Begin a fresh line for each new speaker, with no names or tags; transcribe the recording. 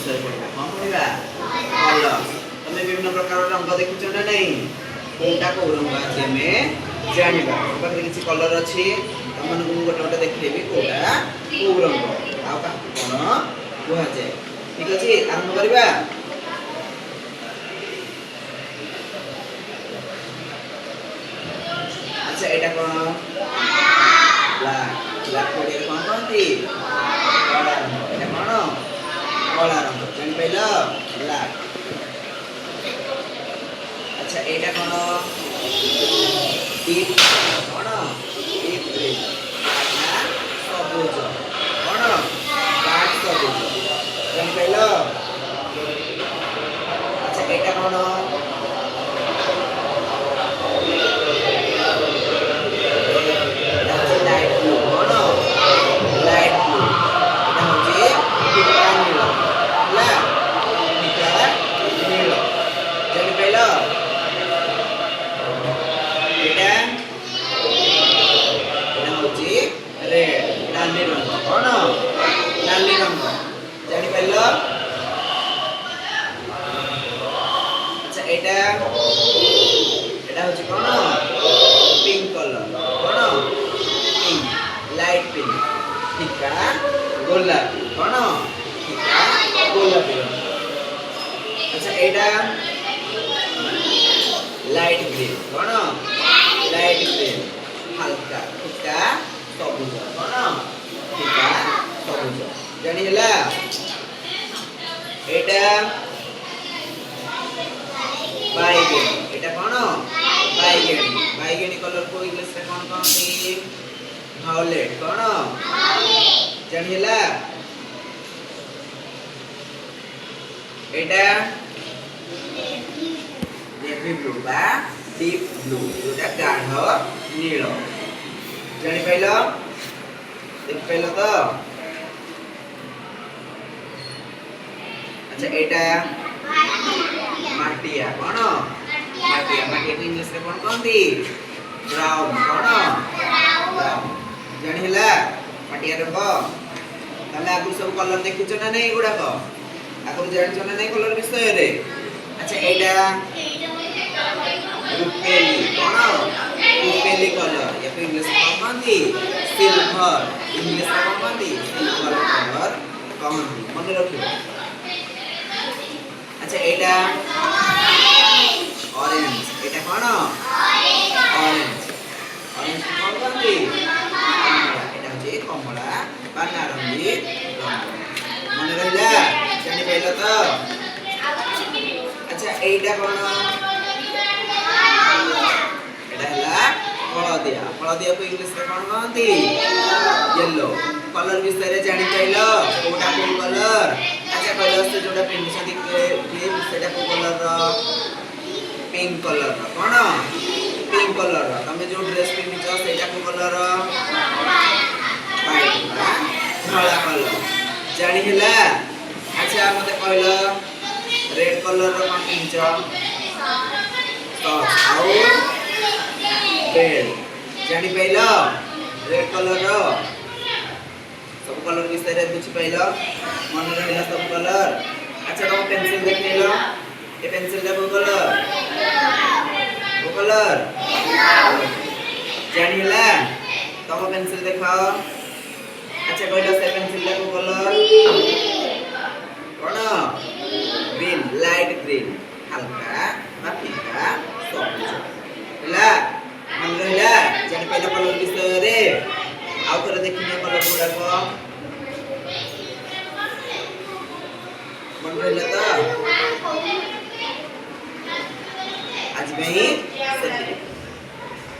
विषय पढ़ा कौन पढ़ा कलर तुम विभिन्न प्रकार रंग देखुच ना नहीं कोटा को रंग आज आम जाना पाखे किसी कलर अच्छी तुम गोटे गोटे देखी कोटा कौ रंग कौन कहुए ठीक अच्छे आरंभ करवा अच्छा एटा कौन ब्लैक ब्लैक कोडिया कौन कहती कला रंग एटा कौन कला रंग जान पाइल ब्लैक अच्छा एटा कौन डीप कौन डीप ग्रीन सबुज कौन डार्क सबुज जान पाइल अच्छा एटा कौन पिंक कलर कौन पिंक लाइट पिंक फिका गोलापी कौन फिका गोलापी अच्छा एटा लाइट ग्रीन कौन लाइट ग्रीन हल्का फिका सबुज कौन फिका सबुज जानी हला एटा बैगनी एटा कौन बैगनी बैगनी कलर को इंग्लिश रे कौन कहते वायलेट कौन जानिला एटा नेवी ब्लू बा डीप ब्लू जोटा गाढ़ नील जानि पाइल देख पाइल तो अच्छा एटा माटिया कौन माटिया माटिया को इंग्लिश रे कौन कहती ब्राउन कौन ब्राउन जानि हला माटिया रंग तमे आगु सब कलर देखिछ ना नहीं गुडा को आगु जानिछ ना नहीं कलर विषय रे अच्छा एटा रुपेली कौन रुपेली कलर या फिर इंग्लिश में कौन कहती सिल्वर इंग्लिश में कौन कहती सिल्वर कलर कहती मन रखियो अच्छा एटा ऑरेंज एटा कौन ऑरेंज ऑरेंज कौन कहती एटा जे कमला बा नारंगी मन रहिला जानि पाइल तो अच्छा एटा कौन एटा हला हलदिया को इंग्लिश में कौन कहती येलो कलर विषय रे जानि पाइल कोटा को कलर अच्छा कलर से जोटा पिनिछ क्रीम सेटा को कलर पिंक कलर कौन पिंक कलर तमे जो ड्रेस पिनिछ सेटा को कलर व्हाइट धला कलर जानि हला अच्छा मते कहल रेड कलर रो कौन पिनिछ तो आउ रेड जानि पाइल रेड कलर रो सब कलर विषय रे बुझी पाइल मन रहिला सब कलर अच्छा तुम पेंसिल देख लो ये पेंसिल का वो कलर जानिला तुम पेंसिल देखो अच्छा कहला से पेंसिल का वो कलर कौन ग्रीन लाइट ग्रीन हल्का बा फिका सबुज हला मन रहिला जानि पहला कलर विषय रे आउ थोड़ा देखिने कलर गुडा को मन रहिला तो आज में ही